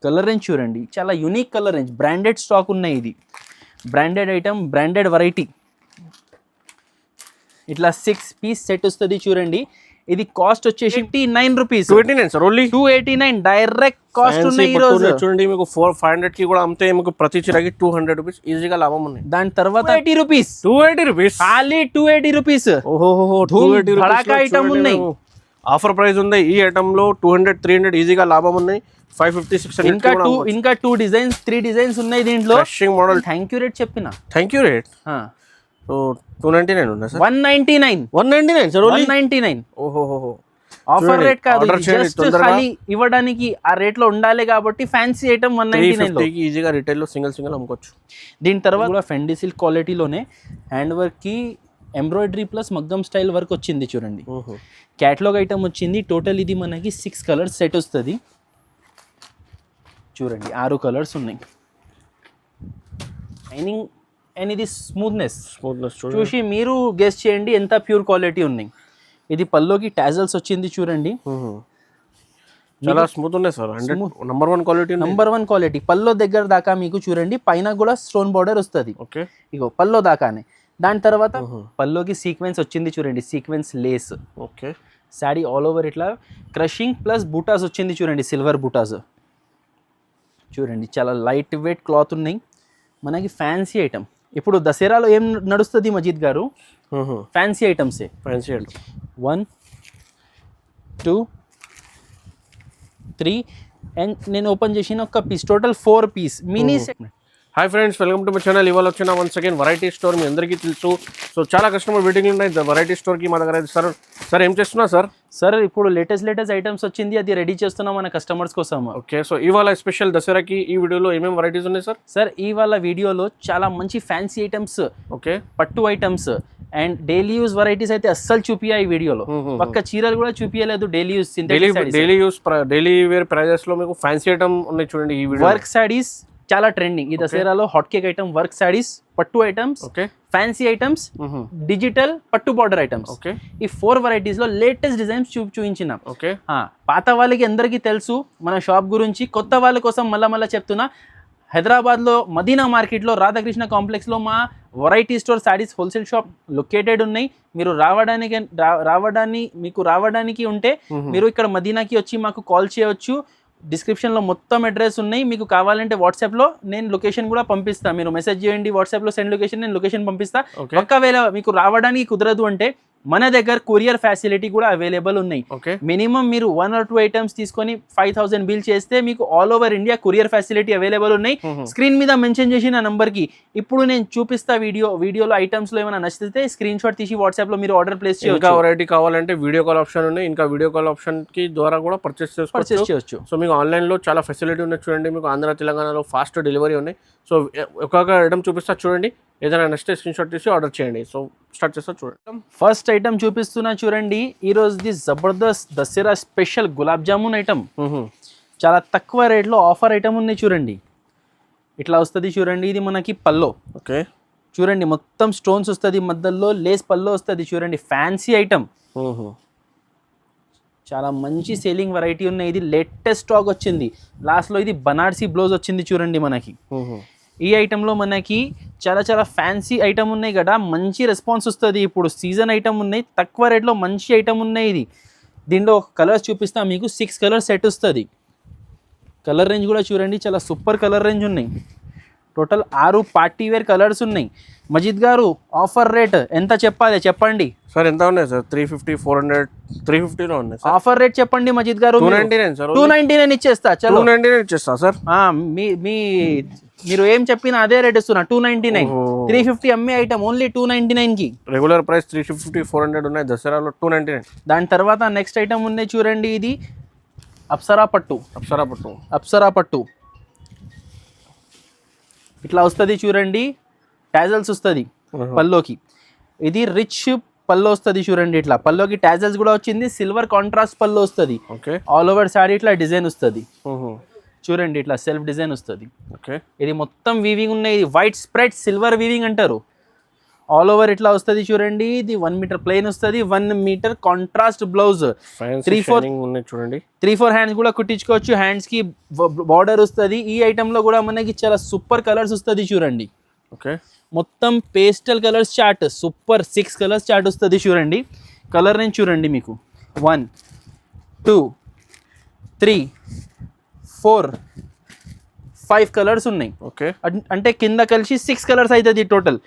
Colour range చూడండి, చాలా unique colour range, branded stock ఉన్నాయి. ఇది బ్రాండెడ్ ఐటమ్, బ్రాండెడ్ వెరైటీ. ఇట్లా 6 పీస్ సెట్ వస్తుంది చూడండి. ఇది కాస్ట్ వచ్చేసి 89 rupees. 289 sir, only 289 direct cost ఉన్నాయి ఈ రోజు. చూడండి మీకు 400-500 కి కూడా అమ్మితే మీకు ప్రతి చీరకి 200 రూపీస్ ఈజీగా లాభం ఉంది. దాని తర్వాత 280 రూపీస్, 280 రూపీస్, ఖాళీ 280 రూపీస్. ఓహో, 280 రూపీస్ ఐటమ్ ఉన్నాయి. ఆఫర్ ప్రైస్ ఉంది ఈ ఐటమ్ లో. 200-300 ఈజీగా లాభం ఉన్నాయి. 550-600 ఇంకా 2 డిజైన్స్ 3 డిజైన్స్ ఉన్నాయి దీంట్లో. ఫ్రెషింగ్ మోడల్. థ్యాంక్ యూ రేట్ చెప్పిన. Thank you rate. సో 299 ఉందా సార్? 199 sir, only 199. ఓహో, ఆఫర్ రేట్ కాదు, జస్ట్ ఖాళీ ఇవ్వడానికి ఆ రేట్ లో ఉండాలి కాబట్టి ఫ్యాన్సీ ఐటమ్ 199 లో ఈజీగా రిటైల్ లో సింగిల్ అమ్ముకోవచ్చు. దీని తర్వాత కూడా ఫెండీ సిల్క్ క్వాలిటీలోనే హ్యాండ్ వర్క్ కి ఎంబ్రాయిడరీ ప్లస్ మగ్గం స్టైల్ వర్క్ వచ్చింది చూడండి. క్యాటలాగ్ ఐటమ్ వచ్చింది. టోటల్ ఇది మనకి 6 కలర్స్ సెట్ వస్తుంది చూడండి. 6 కలర్స్ ఉన్నాయి. షైనింగ్ అండ్ ఇది స్మూత్నెస్ చూసి మీరు గెస్ చేయండి ఎంత ప్యూర్ క్వాలిటీ ఉన్నాయి. ఇది పల్లోకి టాజల్స్ వచ్చింది చూడండి. చాలా స్మూత్ ఉన్నాయి సార్. Number 1 quality. పల్లో దగ్గర దాకా మీకు చూడండి, పైన కూడా స్టోన్ బార్డర్ వస్తుంది. ఓకే, ఇగో పల్లో దాకానే. దాని తర్వాత పల్లోకి సీక్వెన్స్ వచ్చింది చూడండి, sequence lace. Okay, sari all over ఇట్లా క్రషింగ్ ప్లస్ బూటాస్ వచ్చింది చూడండి, సిల్వర్ బూటాస్ చూడండి. చాలా లైట్ వెయిట్ క్లాత్ ఉన్నాయి. మనకి ఫ్యాన్సీ ఐటమ్. ఇప్పుడు దసరాలో ఏం నడుస్తుంది మజీద్ గారు? ఫ్యాన్సీ ఐటమ్సే. 1 2 3 అండ్ నేను ఓపెన్ చేసిన ఒక piece, total 4 piece mini set. Hi friends, welcome to my channel. ఇవాళ వచ్చిన వన్స్ అగైన్ వెరైటీ స్టోర్. మీ అందరికీ తెలుసు. సో చాలా కస్టమర్ వెయిటింగ్ ఉన్నాయి వెరైటీ స్టోర్కి మా దగ్గర. సార్ ఏం చేస్తున్నారు సార్? సార్ ఇప్పుడు లేటెస్ట్ ఐటమ్స్ వచ్చింది, అది రెడీ చేస్తున్నాం మన కస్టమర్స్ కోసం. ఓకే, సో ఇవాళ స్పెషల్ దసరాకి ఈ వీడియోలో ఏమేమి వెరైటీస్ ఉన్నాయి సార్? సార్ ఇవాళ వీడియోలో చాలా మంచి ఫ్యాన్సీ ఐటమ్స్, ఓకే, పట్టు items and daily use varieties అయితే అస్సలు చూపియా ఈ వీడియోలో. పక్క చీరలు కూడా చూపించలేదు. Daily use daily wear prices లో మీకు ఫ్యాన్సీ ఐటమ్ ఉన్నాయి చూడండి. ఈ వీడియో వర్క్ సారీస్ చాలా ట్రెండింగ్. ఈ దసరాలో hot cake item, work saris, పట్టు ఐటమ్స్, ఫ్యాన్సీ ఐటమ్స్, డిజిటల్ పట్టు బార్డర్ ఐటమ్స్. ఈ 4 వెరైటీస్ లో లేటెస్ట్ డిజైన్స్ చూపించిన. పాత వాళ్ళకి అందరికీ తెలుసు మన షాప్ గురించి, కొత్త వాళ్ళ కోసం మళ్ళా చెప్తున్నా. హైదరాబాద్లో మదీనా మార్కెట్లో రాధాకృష్ణ కాంప్లెక్స్లో మా variety store saris wholesale shop located ఉన్నాయి. మీరు రావడానికి ఉంటే మీరు ఇక్కడ మదీనాకి వచ్చి మాకు కాల్ చేయవచ్చు. డిస్క్రిప్షన్లో మొత్తం అడ్రస్ ఉన్నాయి. మీకు కావాలంటే వాట్సాప్లో నేను లొకేషన్ కూడా పంపిస్తాను. మీరు మెసేజ్ చేయండి వాట్సాప్లో, సెండ్ లొకేషన్, నేను లొకేషన్ పంపిస్తాను. ఒకవేళ మీకు రావడానికి కుదరదు అంటే మన దగ్గర కొరియర్ ఫెసిలిటీ కూడా అవైలబుల్ ఉన్నాయి. మినిమం మీరు 1 or 2 ఐటమ్స్ తీసుకొని 5000 బిల్ చేస్తే మీకు all over India courier facility available ఉన్నాయి. స్క్రీన్ మీద మెన్షన్ చేసిన నంబర్ కి ఇప్పుడు నేను చూపిస్తా. వీడియోలో ఐటమ్స్ లో ఏమైనా నచ్చితే స్క్రీన్ షాట్ తీసి వాట్సాప్ లో మీరు ఆర్డర్ ప్లేస్ చేయొచ్చు. ఇంకా వెరైటీ కావాలంటే వీడియో కాల్ ఆప్షన్ ఉన్నాయి. ఇంకా వీడియో కాల్ ఆప్షన్ కి ద్వారా కూడా పర్చేస్ చేయొచ్చు. సో మీకు ఆన్లైన్ లో చాలా ఫెసిలిటీ ఉన్నాయి చూడండి. మీకు ఆంధ్ర తెలంగాణలో ఫాస్ట్ డెలివరీ ఉన్నాయి. సో ఒక్కొక్క ఐటమ్ చూపిస్తా చూడండి. ఏదైనా నెక్స్ట్ స్క్రీన్ షాట్ తీసి ఆర్డర్ చేయండి. సో స్టార్ట్ చేస్తా చూడండి. ఫస్ట్ ఐటమ్ చూపిస్తున్నా చూడండి. ఈ రోజుది జబర్దస్త్ దసరా స్పెషల్ గులాబ్ జామున్ ఐటమ్. చాలా తక్కువ రేట్లో ఆఫర్ ఐటమ్ ఉన్నాయి చూడండి. ఇట్లా వస్తుంది చూడండి. ఇది మనకి పల్లో. ఓకే, చూడండి మొత్తం స్టోన్స్ వస్తుంది, మధ్యలో లేస్ పల్లో వస్తుంది చూడండి. ఫ్యాన్సీ ఐటమ్, చాలా మంచి సేలింగ్ వెరైటీ ఉన్నాయి. ఇది లేటెస్ట్ స్టాక్ వచ్చింది. లాస్ట్లో ఇది బనారసీ బ్లౌజ్ వచ్చింది చూడండి మనకి. ఈ ఐటెంలో మనకి చాలా ఫ్యాన్సీ ఐటమ్ ఉన్నాయి కదా, మంచి రెస్పాన్స్ వస్తుంది. ఇప్పుడు సీజన్ ఐటమ్ ఉన్నాయి, తక్కువ రేట్లో మంచి ఐటమ్ ఉన్నాయి. ఇది దీంట్లో ఒక కలర్స్ చూపిస్తా మీకు. 6 కలర్ సెట్ వస్తుంది. కలర్ రేంజ్ కూడా చూడండి, చాలా సూపర్ కలర్ రేంజ్ ఉన్నాయి. టోటల్ 6 పార్టీ వేర్ కలర్స్ ఉన్నాయి. మజీద్ గారు ఆఫర్ రేట్ ఎంత చెప్పండి సార్? ఎంత ఉన్నాయి సార్? 350, 400, 350 లో ఉన్నాయి. ఆఫర్ రేట్ చెప్పండి మజీద్ గారు. 299 సార్. 299 ఇచ్చేస్తా. చలో 299 ఇచ్చేస్తా సార్. మీరు ఏం చెప్పినా అదే రేట్ ఇస్తున్నా. 299. 350 అమ్మే ఐటమ్ ఓన్లీ 299 కి. రెగ్యులర్ ప్రైస్ 350, 400 ఉన్నాయి. దసరాలో 299. దాని తర్వాత నెక్స్ట్ ఐటమ్ ఉన్నాయి చూడండి. ఇది అప్సరా పట్టు ఇట్లా వస్తుంది చూడండి. టాజల్స్ వస్తుంది పల్లోకి. ఇది రిచ్ పల్లో వస్తుంది చూడండి. ఇట్లా పల్లోకి టాజల్స్ కూడా వచ్చింది. సిల్వర్ కాంట్రాస్ట్ పల్లో వస్తుంది. ఆల్ ఓవర్ సారీ ఇట్లా డిజైన్ వస్తుంది చూడండి. ఇట్లా సెల్ఫ్ డిజైన్ వస్తుంది. ఇది మొత్తం వీవింగ్ ఉన్నాయి. ఇది వైట్ స్ప్రెడ్ సిల్వర్ వీవింగ్ అంటారు. ఆల్ ఓవర్ ఇట్లా వస్తుంది చూడండి. ఇది 1 మీటర్ ప్లెయిన్ వస్తుంది, 1 మీటర్ కాంట్రాస్ట్ బ్లౌజ్, 3-4 హ్యాండ్స్ కూడా కుట్టించుకోవచ్చు. హ్యాండ్స్ కి బార్డర్ వస్తుంది. ఈ ఐటమ్ లో కూడా మనకి చాలా సూపర్ కలర్స్ వస్తుంది చూడండి. ఓకే, మొత్తం pastel colours chart, super 6 colours chart వస్తుంది చూడండి. కలర్ రేంజ్ చూడండి, మీకు 1 2 3 4 5 కలర్స్ ఉన్నాయి. ఓకే, అంటే కింద కలిసి 6 కలర్స్ అవుతుంది టోటల్.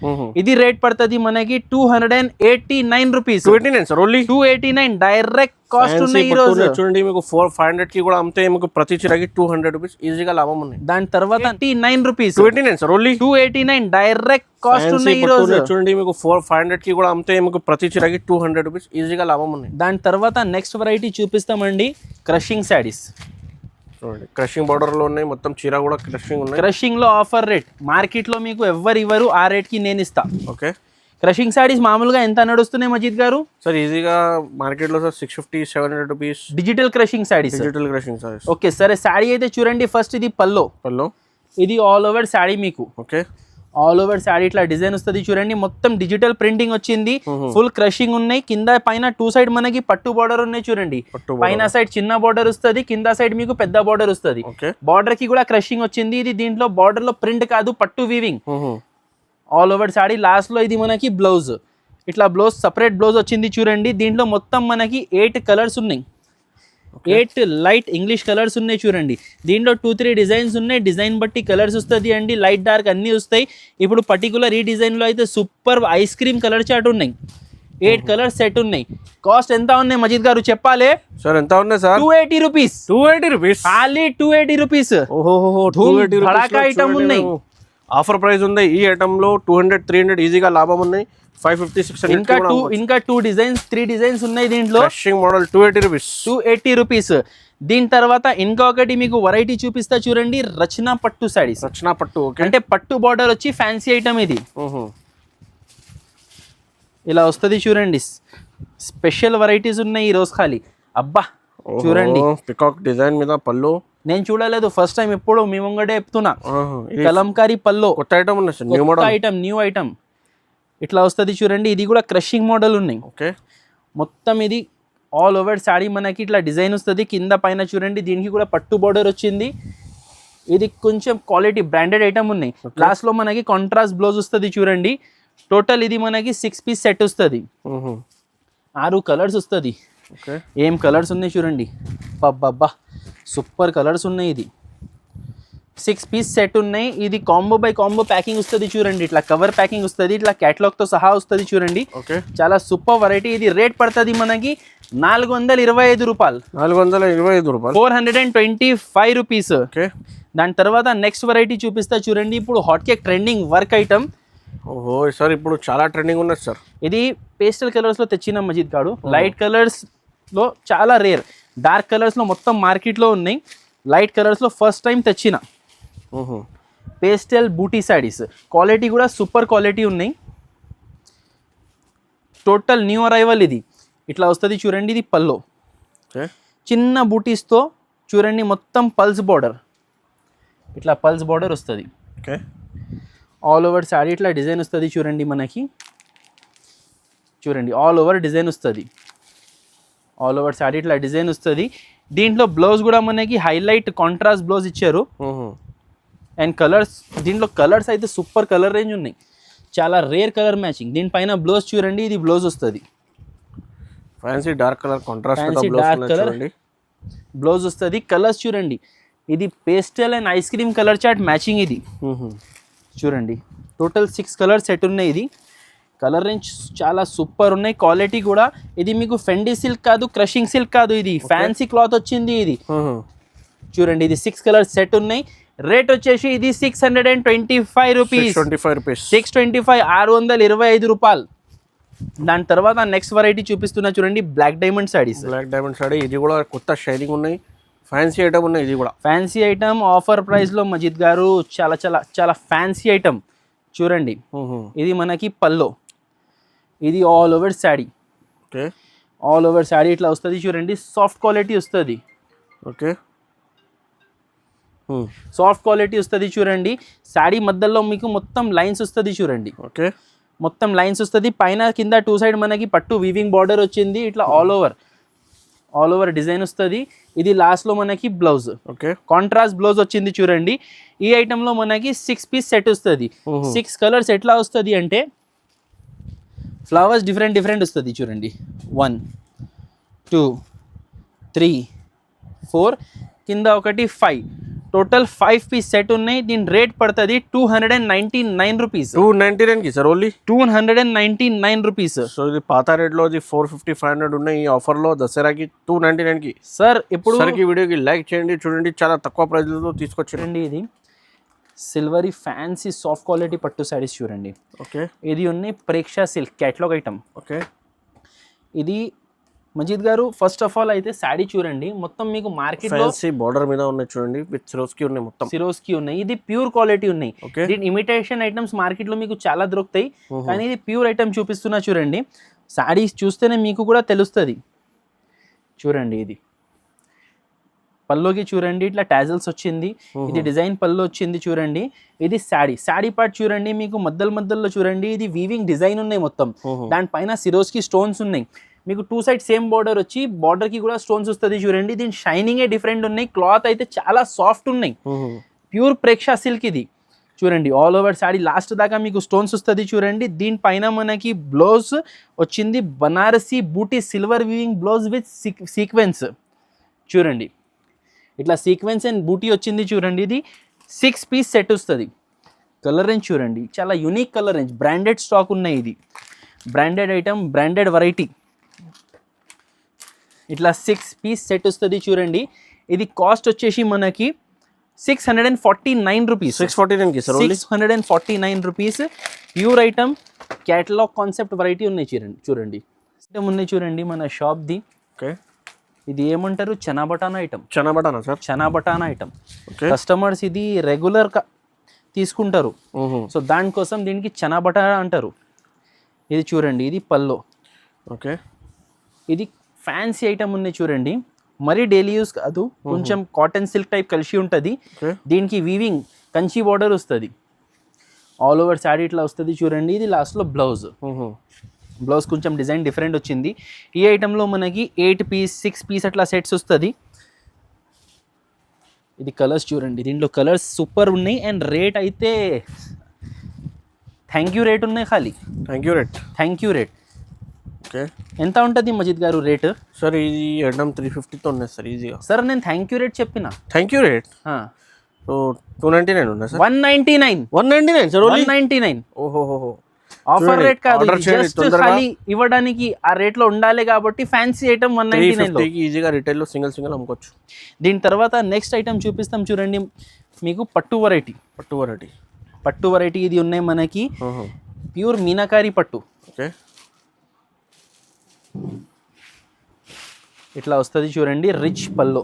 ఇది రేట్ పడుతుంది మనకి 289 రూపీస్. 289 డైరెక్ట్ కాస్ట్ ఉన్నాయి ఈ రోజు. చూడండి, మీకు 400-500 కి కూడా అమ్మితే మీకు ప్రతి చీరకి 200 రూపీస్ ఈజీగా లాభం ఉన్నాయి. దాని తర్వాత 9 రూపీస్, 289 డైరెక్ట్ కాస్ట్ ఉన్నాయి ఈ రోజు. చూడండి, మీకు 400-500 కి కూడా అమ్మితే మీకు ప్రతి చీరకి 200 రూపీస్ ఈజీగా లాభం ఉన్నాయి. దాని తర్వాత నెక్స్ట్ వెరైటీ చూపిస్తామండి, క్రషింగ్ శారీస్. చూడండి, క్రషింగ్ బార్డర్ లో ఉన్నాయి, మొత్తం చీర కూడా క్రషింగ్ ఉన్నాయి. క్రషింగ్ లో ఆఫర్ రేట్, మార్కెట్ లో మీకు ఎవ్వరు ఇవ్వరు, ఆ రేట్ కి నేను ఇస్తా. ఓకే, క్రషింగ్ సారీస్ మామూలుగా ఎంత నడుస్తున్నాయి మజీద్ గారు? సార్ ఈజీగా మార్కెట్ లో sir 650-700 rupees digital crushing saris. Okay సరే, శారీ అయితే చూడండి. ఫస్ట్ ఇది పల్లో, ఇది ఆల్ ఓవర్ శారీ మీకు. ఓకే, ఆల్ ఓవర్ శారీ ఇట్లా డిజైన్ వస్తుంది చూడండి. మొత్తం డిజిటల్ ప్రింటింగ్ వచ్చింది, ఫుల్ క్రషింగ్ ఉన్నాయి. కింద పైన 2 సైడ్ మనకి పట్టు బార్డర్ ఉన్నాయి చూడండి. పైన సైడ్ చిన్న బార్డర్ వస్తుంది, కింద సైడ్ మీకు పెద్ద బార్డర్ వస్తుంది. బార్డర్ కి కూడా క్రషింగ్ వచ్చింది. ఇది దీంట్లో బార్డర్ లో ప్రింట్ కాదు, పట్టు weaving. All over sari. Last లో ఇది మనకి బ్లౌజ్, ఇట్లా బ్లౌజ్ సపరేట్ బ్లౌజ్ వచ్చింది చూడండి. దీంట్లో మొత్తం మనకి 8 కలర్స్ ఉన్నాయి, 8 లైట్ ఇంగ్లీష్ కలర్స్ ఉన్నాయి చూడండి. దీంట్లో 2-3 డిజైన్స్ ఉన్నాయి, డిజైన్ బట్టి కలర్స్ వస్తుంది అండి. లైట్ డార్క్ అన్నీ వస్తాయి. ఇప్పుడు పర్టికులర్ ఈ డిజైన్ లో అయితే super ice cream colour chart ఉన్నాయి, 8 కలర్స్ సెట్ ఉన్నాయి. కాస్ట్ ఎంత ఉన్నాయి మజీద్ గారు చెప్పాలి సార్? ఎంత ఉన్నాయి సార్? 280 రూపీస్. 280 రూపీస్, ఖాళీ 280 రూపీస్. భడాకా ఐటమ్ ఉన్నాయి, ఆఫర్ ప్రైస్ ఉంది. ఈ ఐటమ్ లో 200-300 ఈజీగా లాభం ఉన్నాయి. 550-600 ఇంకా 2 డిజైన్స్ 3 డిజైన్స్ ఉన్నాయి దీంట్లో. Model 280 rupees. దీని తర్వాత ఇంకొకటి మీకు వెరైటీ చూపిస్తా చూడండి, రచనా పట్టు సారీస్. రచనా పట్టు అంటే పట్టు బార్డర్ వచ్చి ఫ్యాన్సీ ఐటమ్. ఇది ఇలా వస్తుంది చూడండి. స్పెషల్ వెరైటీస్ ఉన్నాయి ఈ రోజు ఖాళీ. అబ్బా చూడండి, పికాక్ డిజైన్ మీద పళ్ళు నేను చూడలేదు, ఫస్ట్ టైం. ఎప్పుడు మీ ముంగడే చెప్తున్నా, కలంకారీ పల్లో కొత్త ఐటమ్ ఉన్నాయి, న్యూ ఐటమ్. ఇట్లా వస్తుంది చూడండి. ఇది కూడా క్రషింగ్ మోడల్ ఉన్నాయి. ఓకే, మొత్తం ఇది ఆల్ ఓవర్ శారీ మనకి ఇట్లా డిజైన్ వస్తుంది. కింద పైన చూడండి, దీనికి కూడా పట్టు బార్డర్ వచ్చింది. ఇది కొంచెం క్వాలిటీ బ్రాండెడ్ ఐటమ్ ఉన్నాయి. లాస్ట్ లో మనకి కాంట్రాస్ట్ బ్లౌజ్ వస్తుంది చూడండి. టోటల్ ఇది మనకి 6 పీస్ సెట్ వస్తుంది, 6 కలర్స్ వస్తుంది. ఏం కలర్స్ ఉన్నాయి చూడండి, బాబ్బా సూపర్ కలర్స్ ఉన్నాయి. ఇది 6 పీస్ సెట్ ఉన్నాయి. ఇది కాంబో బై కాంబో ప్యాకింగ్ వస్తుంది చూడండి. ఇట్లా కవర్ ప్యాకింగ్ వస్తుంది, ఇట్లా క్యాటలాగ్ తో సహా వస్తుంది చూడండి. చాలా సూపర్ వెరైటీ. ఇది రేట్ పడుతుంది మనకి 425 రూపాయలు. 425 రూపీస్. దాని తర్వాత నెక్స్ట్ వెరైటీ చూపిస్తా చూడండి. ఇప్పుడు hot cake trending work item. ఓహో సార్, ఇప్పుడు చాలా ట్రెండింగ్ ఉన్నది సార్. ఇది పేస్టల్ కలర్స్ లో తెచ్చిన మజీద్ కాడు. లైట్ కలర్స్ లో చాలా రేర్, డార్క్ కలర్స్ లో మొత్తం మార్కెట్ లో ఉన్నాయి. లైట్ కలర్స్ లో ఫస్ట్ టైం తెచ్చిన పేస్టల్ బూటీ సారీస్. క్వాలిటీ కూడా సూపర్ క్వాలిటీ ఉన్నాయి. Total new arrival. ఇది ఇట్లా వస్తుంది చూడండి. ఇది పల్లో, చిన్న బూటీస్తో చూడండి. మొత్తం పల్స్ బార్డర్, ఇట్లా పల్స్ బార్డర్ వస్తుంది. ఆల్ ఓవర్ శారీ ఇట్లా డిజైన్ వస్తుంది చూడండి. మనకి చూడండి ఆల్ ఓవర్ డిజైన్ వస్తుంది. ఆల్ ఓవర్ శారీ ఇట్లా డిజైన్ వస్తుంది. దీంట్లో బ్లౌజ్ కూడా మనకి హైలైట్ కాంట్రాస్ట్ బ్లౌజ్ ఇచ్చారు. అండ్ కలర్స్, దీంట్లో కలర్స్ అయితే సూపర్ కలర్ రేంజ్ ఉన్నాయి. చాలా రేర్ కలర్ మ్యాచింగ్. దీనిపైన బ్లౌజ్ చూడండి, ఇది బ్లౌజ్ వస్తుంది. Fancy dark colour contrast blouse వస్తుంది. కలర్స్ చూడండి, ఇది pastel and ice cream colour chart matching. ఇది చూడండి, టోటల్ 6 కలర్ సెట్ ఉన్నాయి. ఇది కలర్ రేంజ్ చాలా సూపర్ ఉన్నాయి. క్వాలిటీ కూడా ఇది మీకు ఫెండీ సిల్క్ కాదు, క్రషింగ్ సిల్క్ కాదు, ఇది ఫ్యాన్సీ క్లాత్ వచ్చింది. ఇది చూడండి, ఇది 6 కలర్ సెట్ ఉన్నాయి. రేట్ వచ్చేసి ఇది 625 రూపీస్. 625, 625 రూపాయలు. దాని తర్వాత నెక్స్ట్ వెరైటీ చూపిస్తున్నా చూడండి, black diamond saris. Black diamond sari, ఇది కూడా కొత్త షైనింగ్ ఉన్నాయి, ఫ్యాన్సీ ఐటమ్ ఉన్నాయి. ఇది కూడా ఫ్యాన్సీ ఐటమ్ ఆఫర్ ప్రైస్ లో మజీద్ గారు. చాలా చాలా చాలా ఫ్యాన్సీ ఐటమ్ చూడండి. ఇది మనకి పల్లో, ఇది all over sari. All over sari ఇట్లా వస్తుంది చూడండి. సాఫ్ట్ క్వాలిటీ వస్తుంది. సాఫ్ట్ క్వాలిటీ వస్తుంది చూడండి. శారీ మధ్యలో మీకు మొత్తం లైన్స్ వస్తుంది చూడండి. మొత్తం లైన్స్ వస్తుంది, పైన కింద 2 సైడ్ మనకి పట్టు వీవింగ్ బార్డర్ వచ్చింది, ఇట్లా ఆల్ ఓవర్ డిజైన్ వస్తుంది. ఇది లాస్ట్లో మనకి బ్లౌజ్, ఓకే, కాంట్రాస్ట్ బ్లౌజ్ వచ్చింది చూడండి. ఈ ఐటెంలో మనకి 6 పీస్ సెట్ వస్తుంది. 6 కలర్స్ ఎట్లా వస్తుంది అంటే ఫ్లవర్స్ డిఫరెంట్ వస్తుంది చూడండి. 1 2 3 4 కింద ఒకటి 5, టోటల్ 5 పీస్ సెట్ ఉన్నాయి. దీని రేట్ పడుతుంది 299 రూపీస్. 299కి సార్, ఓన్లీ 299 రూపీస్. సో ఇది పాత రేట్లో 450 500 ఉన్నాయి. ఈ ఆఫర్లో దసరాకి 299కి. సార్ ఇప్పుడు సార్కి వీడియోకి లైక్ చేయండి, చూడండి చాలా తక్కువ ప్రైస్లో తీసుకొచ్చారండి. ఇది సిల్వరీ ఫ్యాన్సీ సాఫ్ట్ క్వాలిటీ పట్టు శారీస్ చూడండి. ఓకే, ఇది ఉన్నాయి ప్రేక్ష సిల్క్ క్యాటలాగ్ ఐటమ్. ఓకే, ఇది మజీద్ గారు ఫస్ట్ ఆఫ్ ఆల్ అయితే శారీ చూడండి, మొత్తం మీకు మార్కెట్ లో ఫ్యాన్సీ బార్డర్ మీద ఉన్నాయి చూడండి, విత్ సిరోస్కి ఉన్నాయి, మొత్తం సిరోస్కి ఉన్నాయి. ఇది ప్యూర్ క్వాలిటీ ఉన్నాయి. దీని ఇమిటేషన్ ఐటమ్స్ మార్కెట్ లో మీకు చాలా దొరుకుతాయి, కానీ ఇది ప్యూర్ ఐటమ్ చూపిస్తున్నా చూడండి. శారీస్ చూస్తేనే మీకు కూడా తెలుస్తుంది. చూడండి ఇది పల్లోకి చూడండి, ఇట్లా టాజల్స్ వచ్చింది. ఇది డిజైన్ పల్లో వచ్చింది చూడండి. ఇది శారీ పార్ట్ చూడండి, మీకు మధ్యలో చూడండి, ఇది వీవింగ్ డిజైన్ ఉన్నాయి మొత్తం. దానిపైన సిరోస్కి స్టోన్స్ ఉన్నాయి. మీకు 2 సైడ్ సేమ్ బార్డర్ వచ్చి బార్డర్ కి కూడా స్టోన్స్ వస్తుంది చూడండి. దీని షైనింగే డిఫరెంట్ ఉన్నాయి. క్లాత్ అయితే చాలా సాఫ్ట్ ఉన్నాయి. ప్యూర్ ప్రేక్ష సిల్క్ ఇది చూడండి. ఆల్ ఓవర్ శారీ లాస్ట్ దాకా మీకు స్టోన్స్ వస్తుంది చూడండి. దీనిపైన మనకి బ్లౌజ్ వచ్చింది Banarasi buti silver weaving blouse with sequence చూడండి. ఇట్లా సీక్వెన్స్ అండ్ బూటీ వచ్చింది చూడండి. ఇది 6 పీస్ సెట్ వస్తుంది. కలర్ రేంజ్ చూడండి, చాలా unique colour range. Branded stock ఉన్నాయి. ఇది బ్రాండెడ్ ఐటమ్, బ్రాండెడ్ వెరైటీ. ఇట్లా 6 పీస్ సెట్ వస్తుంది చూడండి. ఇది కాస్ట్ వచ్చేసి మనకి 649 rupees. 649 rupees. Pure item, catalogue concept variety ఉన్నాయి చూడండి. ఐటమ్ ఉన్నాయి చూడండి మన షాప్ది. ఓకే, ఇది ఏమంటారు, చనా బటానా ఐటమ్. చనా బటానా సార్? చనా బటానా ఐటమ్. కస్టమర్స్ ఇది రెగ్యులర్ తీసుకుంటారు, సో దానికోసం దీనికి చనా బటానా అంటారు. ఇది చూడండి, ఇది పల్లో. ఓకే, ఇది ఫ్యాన్సీ ఐటమ్ ఉన్నాయి చూడండి. మరీ డైలీ యూస్ కాదు, కొంచెం కాటన్ సిల్క్ టైప్ కలిసి ఉంటుంది. దీనికి వీవింగ్ కంచి బార్డర్ వస్తుంది. ఆల్ ఓవర్ శారీ ఇట్లా వస్తుంది చూడండి. ఇది లాస్ట్లో బ్లౌజ్ కొంచెం డిజైన్ డిఫరెంట్ వచ్చింది. ఈ ఐటెంలో మనకి 8 పీస్ 6 పీస్ అట్లా సెట్స్ వస్తుంది. ఇది కలర్స్ చూడండి, దీంట్లో కలర్స్ సూపర్ ఉన్నాయి. అండ్ రేట్ అయితే థ్యాంక్ యూ రేట్ ఉన్నాయి. ఖాళీ థ్యాంక్ యూ రేట్. ఓకే, ఎంత ఉంటుంది మజీద్ గారు రేట్? సార్ ఇది ఐటమ్ 350తో ఉన్నాయి సార్ ఈజీగా. సార్ నేను థ్యాంక్ యూ రేట్ చెప్పిన. థ్యాంక్ యూ రేట్ సో 299 ఉన్నాయి సార్. 199 సార్, 199. ఓహో, ఆఫర్ రేట్ కాదు, జస్ట్ ఖాళీ ఇవ్వడానికి ఆ రేట్ లో ఉండాలి కాబట్టి ఫ్యాన్సీ ఐటమ్ 199 లో ఈజీగా రిటైల్ లో సింగిల్ అమ్ముకోవచ్చు. దీని తర్వాత నెక్స్ట్ ఐటమ్ చూపిస్తాం చూడండి మీకు. పట్టు వెరైటీ ఇది ఉన్నాయి మనకి. ప్యూర్ మీనాకారి పట్టు. ఓకే, ఇట్లా వస్తుంది చూడండి. రిచ్ పల్లో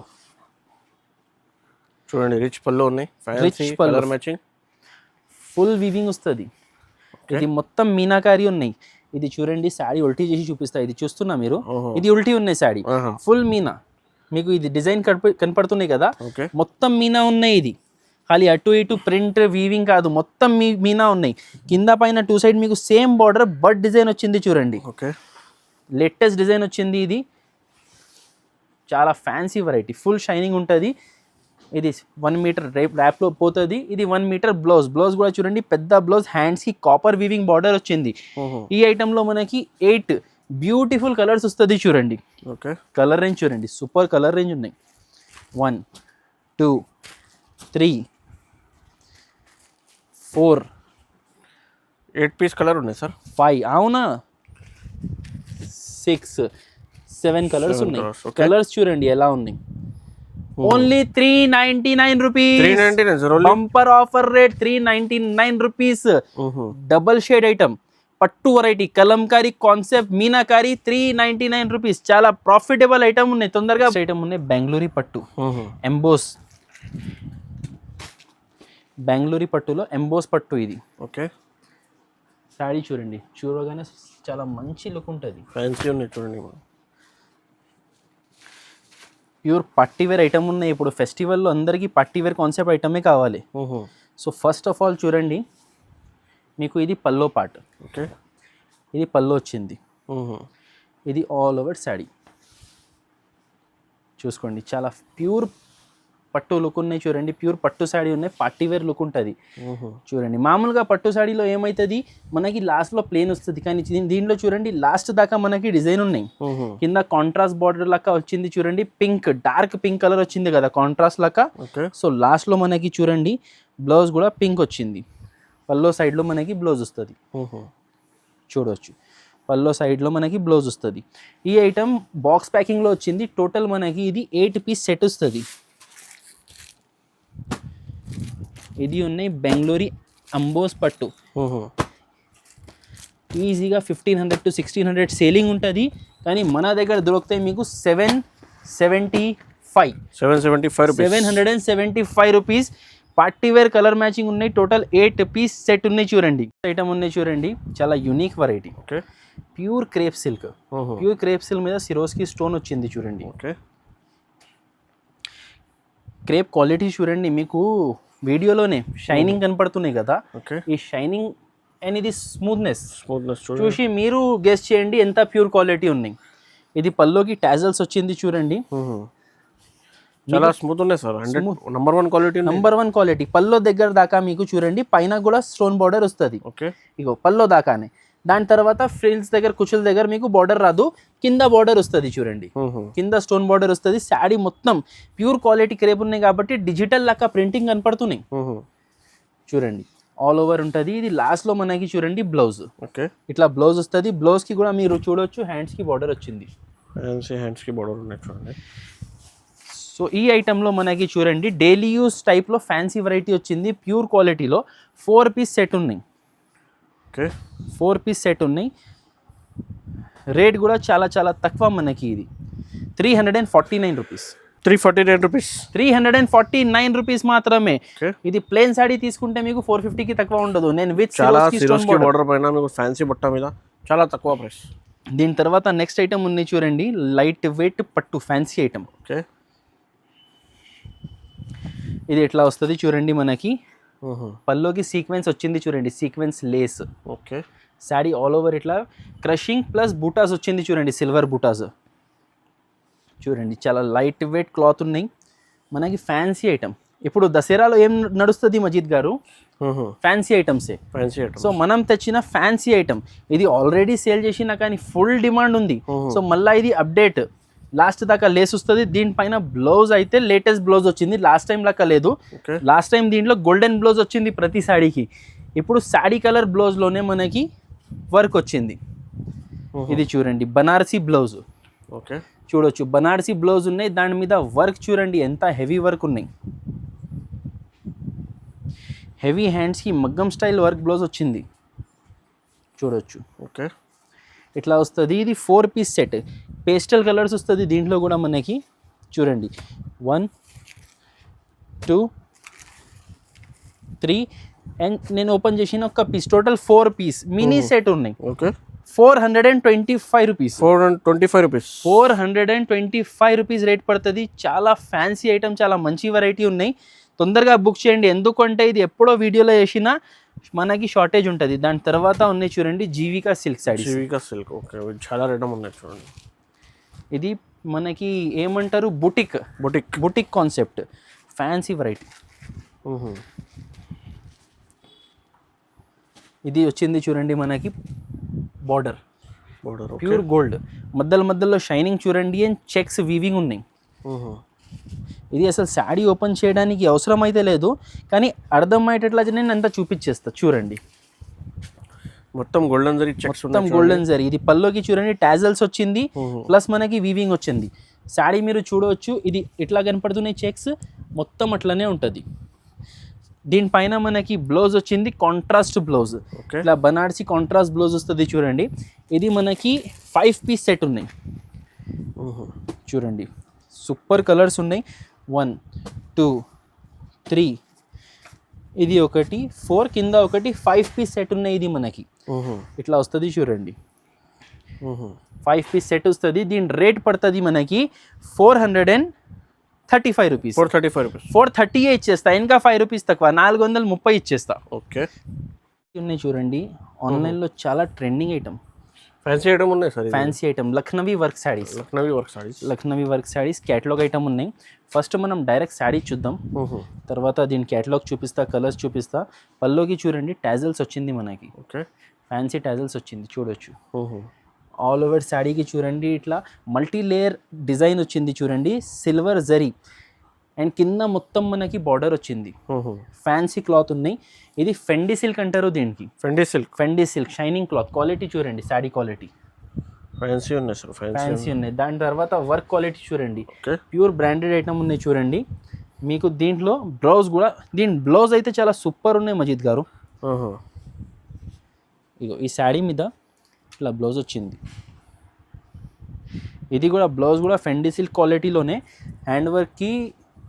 చూడండి, రిచ్ పల్లో ఉన్నాయి. Fancy colour matching, full weaving వస్తుంది. ఇది మొత్తం మీనాకారి ఉన్నాయి. ఇది చూడండి, శారీ ఉల్టీ చేసి చూపిస్తా. ఇది చూస్తున్నా మీరు, ఇది ఉల్టీ ఉన్నాయి శారీ, ఫుల్ మీనా. మీకు ఇది డిజైన్ కనపడుతున్నాయి కదా, మొత్తం మీనా ఉన్నాయి. ఇది ఖాళీ అటు ఇటు ప్రింట్ వీవింగ్ కాదు, మొత్తం మీనా ఉన్నాయి. కింద పైన 2 సైడ్ మీకు సేమ్ బార్డర్ బట్ డిజైన్ వచ్చింది చూడండి. ఓకే, లేటెస్ట్ డిజైన్ వచ్చింది. ఇది చాలా ఫ్యాన్సీ వెరైటీ, ఫుల్ షైనింగ్ ఉంటుంది. ఇది 1 మీటర్ ర్యాప్లో పోతుంది. ఇది 1 మీటర్ బ్లౌజ్ కూడా చూడండి, పెద్ద బ్లౌజ్. హ్యాండ్స్కి కాపర్ వీవింగ్ బార్డర్ వచ్చింది. ఈ ఐటెంలో మనకి 8 బ్యూటిఫుల్ కలర్స్ వస్తుంది చూడండి. ఓకే, కలర్ రేంజ్ చూడండి, సూపర్ కలర్ రేంజ్ ఉన్నాయి. 1 2 3 4 8 పీస్ కలర్ ఉన్నాయి సార్. 5 అవునా, 6 7 కలర్స్ ఉన్నాయి. కలర్స్ చూడండి ఎలా ఉన్నాయి. Only 399 rupees. 399 bumper offer rate 399 rupees. Double shade item, పట్టు variety, Kalamkari concept, Meenakari. 399 rupees. చాలా ప్రాఫిటబుల్ ఐటమ్ ఉన్నాయి. తొందరగా ఐటమ్ ఉన్నాయి. బెంగళూరు పట్టు ఎంబోస్, బెంగళూరు పట్టులో ఎంబోస్ పట్టు ఇది. ఓకే, శారీ చూడండి, చూడగానే చాలా మంచి లుక్ ఉంటుంది. ఫ్యాన్సీ ఉన్నాయి చూడండి. ప్యూర్ పట్టీవేర్ ఐటమ్ ఉన్నాయి. ఇప్పుడు ఫెస్టివల్లో అందరికీ పట్టీవేర్ కాన్సెప్ట్ ఐటమే కావాలి. సో ఫస్ట్ ఆఫ్ ఆల్ చూడండి, మీకు ఇది పల్లో పార్ట్. ఓకే, ఇది పళ్ళు వచ్చింది. ఇది ఆల్ ఓవర్ శాడీ చూసుకోండి, చాలా ప్యూర్ పట్టు లుక్ ఉన్నాయి చూడండి. ప్యూర్ పట్టు శాడీ ఉన్నాయి, పార్టీ వేర్ లుక్ ఉంటుంది చూడండి. మామూలుగా పట్టు శాడీలో ఏమవుతుంది, మనకి లాస్ట్లో ప్లేన్ వస్తుంది, కానీ దీంట్లో చూడండి లాస్ట్ దాకా మనకి డిజైన్ ఉన్నాయి. కింద కాంట్రాస్ట్ బార్డర్ లాగా వచ్చింది చూడండి, పింక్ డార్క్ పింక్ కలర్ వచ్చింది కదా కాంట్రాస్ట్ లాగా. సో లాస్ట్లో మనకి చూడండి బ్లౌజ్ కూడా పింక్ వచ్చింది. పల్లో సైడ్లో మనకి బ్లౌజ్ వస్తుంది చూడవచ్చు. పల్లో సైడ్లో మనకి బ్లౌజ్ వస్తుంది. ఈ ఐటమ్ బాక్స్ ప్యాకింగ్లో వచ్చింది. టోటల్ మనకి ఇది 8 పీస్ సెట్ వస్తుంది. ఇది ఉన్నాయి బెంగళూరు అంబోస్ పట్టు. ఈజీగా 1500 to 1600 సేలింగ్ ఉంటుంది, కానీ మన దగ్గర దొరుకుతాయి మీకు 775 rupees. Party wear colour matching ఉన్నాయి. టోటల్ 8 పీస్ సెట్ ఉన్నాయి చూడండి. ఐటమ్ ఉన్నాయి చూడండి, చాలా unique variety. Pure crepe silk. Pure crepe silk మీద సిరోస్కి స్టోన్ వచ్చింది చూడండి. క్రేప్ క్వాలిటీ చూడండి, మీకు వీడియోలోనే షైనింగ్ కనపడుతున్నాయి కదా, ఈ షైనింగ్ అండ్ ఇది స్మూత్నెస్ చూసి మీరు గెస్ చేయండి ఎంత ప్యూర్ క్వాలిటీ ఉన్నాయి. ఇది పల్లోకి టాజల్స్ వచ్చింది చూడండి, చాలా స్మూత్ ఉన్నాయి సార్. Number 1 quality. పల్లో దగ్గర దాకా మీకు చూడండి, పైన కూడా స్టోన్ బార్డర్ వస్తుంది. ఇగో పల్లో దాకానే. దాని తర్వాత ఫ్రిల్స్ దగ్గర కుచుల దగ్గర మీకు బార్డర్ రాదు, కింద బార్డర్ వస్తుంది చూడండి, కింద స్టోన్ బార్డర్ వస్తుంది. శాడీ మొత్తం ప్యూర్ క్వాలిటీ క్రేప్ ఉన్నాయి కాబట్టి డిజిటల్ లాగా ప్రింటింగ్ కనపడుతున్నాయి చూడండి. ఆల్ ఓవర్ ఉంటుంది. ఇది లాస్ట్లో మనకి చూడండి బ్లౌజ్, ఇట్లా బ్లౌజ్ వస్తుంది. బ్లౌజ్కి కూడా మీరు చూడవచ్చు హ్యాండ్స్కి బార్డర్ వచ్చింది. సో ఈ ఐటెంలో మనకి చూడండి డైలీ యూస్ టైప్లో ఫ్యాన్సీ వెరైటీ వచ్చింది. ప్యూర్ క్వాలిటీలో 4 పీస్ సెట్ ఉన్నాయి. 4 పీస్ సెట్ ఉన్నాయి. రేట్ కూడా చాలా చాలా తక్కువ మనకి. ఇది 349 రూపీస్. 349 రూపీస్ మాత్రమే. ఇది ప్లేన్ సాడీ తీసుకుంటే మీకు 450కి తక్కువ ఉండదు. నేను విత్ బార్డర్ పైన మీకు ఫ్యాన్సీ బట్ట మీద చాలా తక్కువ ప్రైస్. దీని తర్వాత నెక్స్ట్ ఐటమ్ ఉన్నాయి చూడండి, లైట్ వెయిట్ పట్టు ఫ్యాన్సీ ఐటమ్. ఇది ఎట్లా వస్తుంది చూడండి, మనకి పల్లోకి సీక్వెన్స్ వచ్చింది చూడండి, sequence lace. Sari all over ఇట్లా క్రషింగ్ ప్లస్ బూటాస్ వచ్చింది చూడండి, సిల్వర్ బూటాస్ చూడండి. చాలా లైట్ వెయిట్ క్లాత్ ఉన్నాయి మనకి. Fancy item. ఇప్పుడు దసరాలో ఏం నడుస్తుంది మజీద్ గారు, ఫ్యాన్సీ ఐటమ్సే. సో మనం తెచ్చిన ఫ్యాన్సీ ఐటమ్ ఇది ఆల్రెడీ సేల్ చేసినా కానీ ఫుల్ డిమాండ్ ఉంది. సో మళ్ళీ ఇది అప్డేట్. లాస్ట్ దాకా లేస్ వస్తుంది. దీనిపైన బ్లౌజ్ అయితే లేటెస్ట్ బ్లౌజ్ వచ్చింది, లాస్ట్ టైం లాగా లేదు. లాస్ట్ టైం దీంట్లో గోల్డెన్ బ్లౌజ్ వచ్చింది ప్రతి శాడీకి. ఇప్పుడు శాడీ కలర్ బ్లౌజ్లోనే మనకి వర్క్ వచ్చింది. ఇది చూడండి బనారసీ బ్లౌజ్ చూడొచ్చు. బనారసీ బ్లౌజ్ ఉన్నాయి, దాని మీద వర్క్ చూడండి ఎంత హెవీ వర్క్ ఉన్నాయి. హెవీ హ్యాండ్స్కి మగ్గం స్టైల్ వర్క్ బ్లౌజ్ వచ్చింది చూడొచ్చు. ఇట్లా వస్తుంది. ఇది 4 పీస్ సెట్. పేస్టల్ కలర్స్ వస్తుంది దీంట్లో కూడా మనకి చూడండి. 1 2 3 అండ్ నేను ఓపెన్ చేసిన ఒక piece. Total 4 piece mini set ఉన్నాయి. 425 రూపీస్. 425 రూపీస్ రేట్ పడుతుంది. చాలా ఫ్యాన్సీ ఐటమ్, చాలా మంచి వెరైటీ ఉన్నాయి. తొందరగా బుక్ చేయండి, ఎందుకంటే ఇది ఎప్పుడో వీడియోలో వేసినా మనకి షార్టేజ్ ఉంటుంది. దాని తర్వాత ఉన్నాయి చూడండి జీవికా సిల్క్ సారీస్. చాలా రేటం ఉన్నాయి చూడండి. ఇది మనకి ఏమంటారు బుటిక్ కాన్సెప్ట్ ఫ్యాన్సీ వెరైటీ. ఇది వచ్చింది చూడండి మనకి బార్డర్ ప్యూర్ గోల్డ్, మధ్యలో షైనింగ్ చూడండి అండ్ చెక్స్ వీవింగ్ ఉన్నాయి. ఇది అసలు శాడీ ఓపెన్ చేయడానికి అవసరం అయితే లేదు, కానీ అర్థమయ్యేటట్లా నేను అంతా చూపించేస్తా చూడండి. మొత్తం గోల్డెన్ జరీ చెక్స్, మొత్తం గోల్డెన్ జరీ. ఇది పల్లోకి చూడండి టాజల్స్ వచ్చింది, ప్లస్ మనకి వీవింగ్ వచ్చింది. శాడీ మీరు చూడవచ్చు, ఇది ఇట్లా కనపడుతున్నాయి చెక్స్, మొత్తం అట్లనే ఉంటుంది. దీనిపైన మనకి బ్లౌజ్ వచ్చింది కాంట్రాస్ట్ బ్లౌజ్, ఇట్లా బనారసి కాంట్రాస్ట్ బ్లౌజ్ వస్తుంది చూడండి. ఇది మనకి 5 పీస్ సెట్ ఉన్నాయి చూడండి. సూపర్ కలర్స్ ఉన్నాయి. 1 2 3 ఇది ఒకటి 4 కింద ఒకటి 5 పీస్ సెట్ ఉన్నాయి. ఇది మనకి ఇట్లా వస్తుంది చూడండి. 5 పీస్ సెట్ వస్తుంది. దీని రేట్ పడుతుంది మనకి 435 రూపీస్. 430 ఇచ్చేస్తా, ఇంకా 5 రూపీస్ తక్కువ, 430 ఇచ్చేస్తా. ఓకే. ఉన్నాయి చూడండి, ఆన్లైన్లో చాలా ట్రెండింగ్ ఐటమ్ ఫ్యాన్సీ ఐటమ్ ఉన్నాయి sir, fancy item Lucknowi work saris. Lucknowi work saris catalogue item ఉన్నాయి. ఫస్ట్ మనం డైరెక్ట్ శారీ చూద్దాం, తర్వాత దీని క్యాటలాగ్ చూపిస్తా, కలర్స్ చూపిస్తా. పల్లోకి చూడండి టాజల్స్ వచ్చింది మనకి. ఓకే, ఫ్యాన్సీ టాజల్స్ వచ్చింది చూడొచ్చు. ఆల్ ఓవర్ శారీకి చూడండి ఇట్లా మల్టీ లేయర్ డిజైన్ వచ్చింది చూడండి, సిల్వర్ జరీ అండ్ కింద మొత్తం మనకి బార్డర్ వచ్చింది. ఫ్యాన్సీ క్లాత్ ఉన్నాయి. ఇది ఫెండీ సిల్క్ అంటారు దీనికి. ఫెండీ సిల్క్ షైనింగ్ క్లాత్. క్వాలిటీ చూడండి, శారీ క్వాలిటీ ఫ్యాన్సీ ఉన్నాయి సార్, ఫ్యాన్సీ ఉన్నాయి. దాని తర్వాత వర్క్ క్వాలిటీ చూడండి, ప్యూర్ బ్రాండెడ్ ఐటమ్ ఉన్నాయి చూడండి. మీకు దీంట్లో బ్లౌజ్ కూడా, దీని బ్లౌజ్ అయితే చాలా సూపర్ ఉన్నాయి మజీద్ గారు. ఇగో ఈ శారీ మీద ఇట్లా బ్లౌజ్ వచ్చింది. ఇది కూడా బ్లౌజ్ కూడా ఫెండీ సిల్క్ క్వాలిటీలోనే హ్యాండ్ వర్క్కి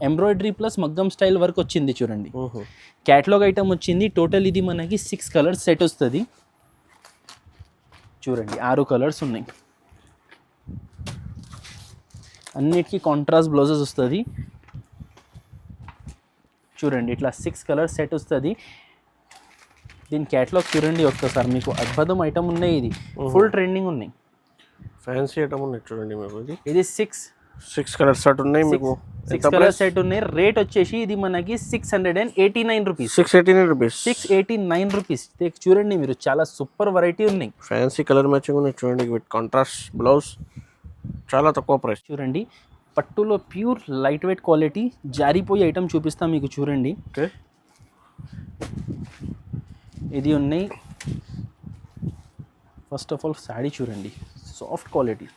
ఎంబ్రాయిడరీ ప్లస్ మగ్గం స్టైల్ వర్క్ వచ్చింది చూడండి. క్యాటలాగ్ ఐటమ్ వచ్చింది. టోటల్ ఇది మనకి 6 కలర్స్ సెట్ వస్తుంది చూడండి. 6 కలర్స్ ఉన్నాయి. అన్నిటికీ కాంట్రాస్ట్ బ్లౌజెస్ వస్తుంది చూడండి. ఇట్లా 6 కలర్స్ సెట్ వస్తుంది. దీని క్యాటలాగ్ చూడండి ఒక్కసారి, మీకు అద్భుతం ఐటమ్ ఉన్నాయి. ఇది ఫుల్ ట్రెండింగ్ ఉన్నాయి, ఫ్యాన్సీ ఐటమ్ ఉన్నాయి చూడండి. మీకు ఇది 6 కలర్ సెట్ ఉన్నాయి. మీకు 6 కలర్ సెట్ ఉన్నాయి. రేట్ వచ్చేసి ఇది మనకి 689 రూపీస్. 689 రూపీస్. చూడండి మీరు, చాలా సూపర్ వెరైటీ ఉన్నాయి. ఫ్యాన్సీ కలర్ మ్యాచింగ్ ఉన్నాయి చూడండి, విత్ కాంట్రాస్ట్ బ్లౌజ్, చాలా తక్కువ ప్రైస్. చూడండి పట్టులో ప్యూర్ లైట్ వెయిట్ క్వాలిటీ జారిపోయే ఐటమ్ చూపిస్తాం మీకు చూడండి. ఇది ఉన్నాయి. ఫస్ట్ ఆఫ్ ఆల్ శారీ చూడండి, సాఫ్ట్ క్వాలిటీ.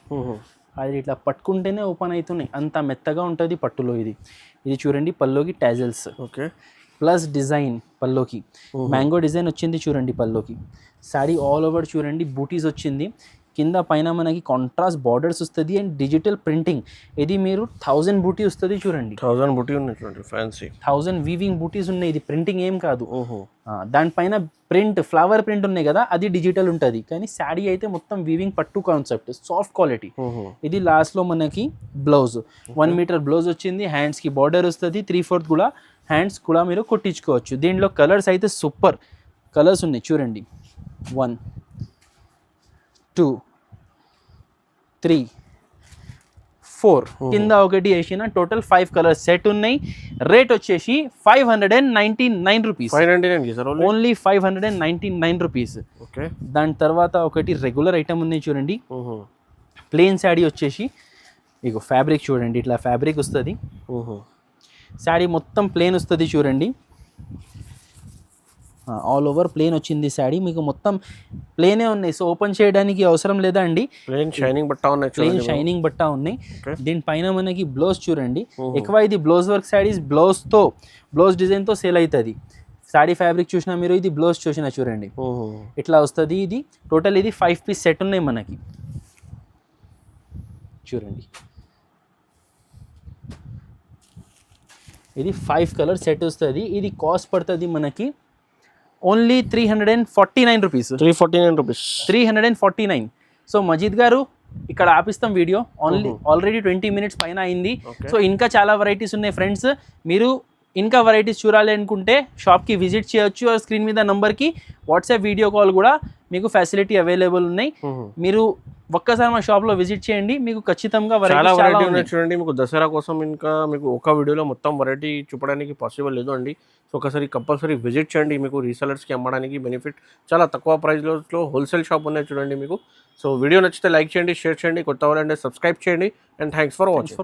అది ఇట్లా పట్టుకుంటేనే ఓపెన్ అవుతున్నాయి, అంత మెత్తగా ఉంటుంది పట్టులో. ఇది చూడండి పల్లోకి టాజల్స్. ఓకే, ప్లస్ డిజైన్ పల్లోకి మ్యాంగో డిజైన్ వచ్చింది చూడండి పల్లోకి. శారీ ఆల్ ఓవర్ చూడండి బూటీస్ వచ్చింది. కింద పైన మనకి కాంట్రాస్ట్ బార్డర్స్ వస్తుంది అండ్ డిజిటల్ ప్రింటింగ్. ఇది మీరు 1000 బూటీ వస్తుంది చూడండి. 1000 బూటీ ఉన్నాయి చూడండి, ఫ్యాన్సీ 1000 వీవింగ్ బూటీస్ ఉన్నాయి. ఇది ప్రింటింగ్ ఏం కాదు. దానిపైన ప్రింట్, ఫ్లవర్ ప్రింట్ ఉన్నాయి కదా, అది డిజిటల్ ఉంటుంది. కానీ శారీ అయితే మొత్తం వీవింగ్ పట్టు కాన్సెప్ట్, సాఫ్ట్ క్వాలిటీ. ఇది లాస్ట్లో మనకి బ్లౌజ్ 1 మీటర్ బ్లౌజ్ వచ్చింది. హ్యాండ్స్కి బార్డర్ వస్తుంది. 3/4 కూడా హ్యాండ్స్ కూడా మీరు కుట్టించుకోవచ్చు. దీంట్లో కలర్స్ అయితే సూపర్ కలర్స్ ఉన్నాయి చూడండి. 1 2 3 4 కింద ఒకటి వేసిన టోటల్ 5 కలర్స్ సెట్ ఉన్నాయి. రేట్ వచ్చేసి 599 రూపీస్. Only 599 rupees. దాని తర్వాత ఒకటి రెగ్యులర్ ఐటమ్ ఉన్నాయి చూడండి. ప్లెయిన్ శారీ వచ్చేసి ఇగో ఫ్యాబ్రిక్ చూడండి, ఇట్లా ఫ్యాబ్రిక్ వస్తుంది. శారీ మొత్తం ప్లెయిన్ వస్తుంది చూడండి. ఆల్ ఓవర్ ప్లేన్ వచ్చింది శారీ. మీకు మొత్తం ప్లేనే ఉన్నాయి, సో ఓపెన్ చేయడానికి అవసరం లేదా అండి. ప్లేన్ షైనింగ్ బట్ట ఉన్నాయి. దీనిపైన మనకి బ్లౌజ్ చూడండి. ఎక్కువ ఇది బ్లౌజ్ వర్క్ శారీస్ బ్లౌజ్ డిజైన్తో సేల్ అవుతుంది. శారీ ఫ్యాబ్రిక్ చూసినా మీరు, ఇది బ్లౌజ్ చూసినా చూడండి ఇట్లా వస్తుంది. ఇది టోటల్ ఇది 5 పీస్ సెట్ ఉన్నాయి మనకి చూడండి. ఇది 5 కలర్ సెట్ వస్తుంది. ఇది కాస్ట్ పడుతుంది మనకి ఓన్లీ 349 రూపీస్. 349. సో మజీద్ గారు ఇక్కడ ఆపిస్తాం వీడియో. ఆల్రెడీ 20 మినిట్స్ పైన అయింది. సో ఇంకా చాలా వెరైటీస్ ఉన్నాయి ఫ్రెండ్స్. మీరు ఇంకా వెరైటీస్ చూడాలి అనుకుంటే షాప్కి విజిట్ చేయొచ్చు. స్క్రీన్ మీద నంబర్కి వాట్సాప్ వీడియో కాల్ కూడా మీకు ఫెసిలిటీ అవైలబుల్ ఉన్నాయి. మీరు ఒక్కసారి మా షాప్లో విజిట్ చేయండి, మీకు ఖచ్చితంగా చాలా వెరైటీ ఉన్నాయి చూడండి. మీకు దసరా కోసం ఇంకా మీకు ఒక వీడియోలో మొత్తం వెరైటీ చూపడానికి పాసిబుల్ లేదు అండి. సో ఒకసారి కంపల్సరీ విజిట్ చేయండి. మీకు రీసెలర్స్కి అమ్మడానికి బెనిఫిట్, చాలా తక్కువ ప్రైస్లో హోల్సేల్ షాప్ ఉన్నాయి చూడండి మీకు. సో వీడియో నచ్చితే లైక్ చేయండి, షేర్ చేయండి, కొత్త వాళ్ళంటే సబ్స్క్రైబ్ చేయండి. And thanks for watching.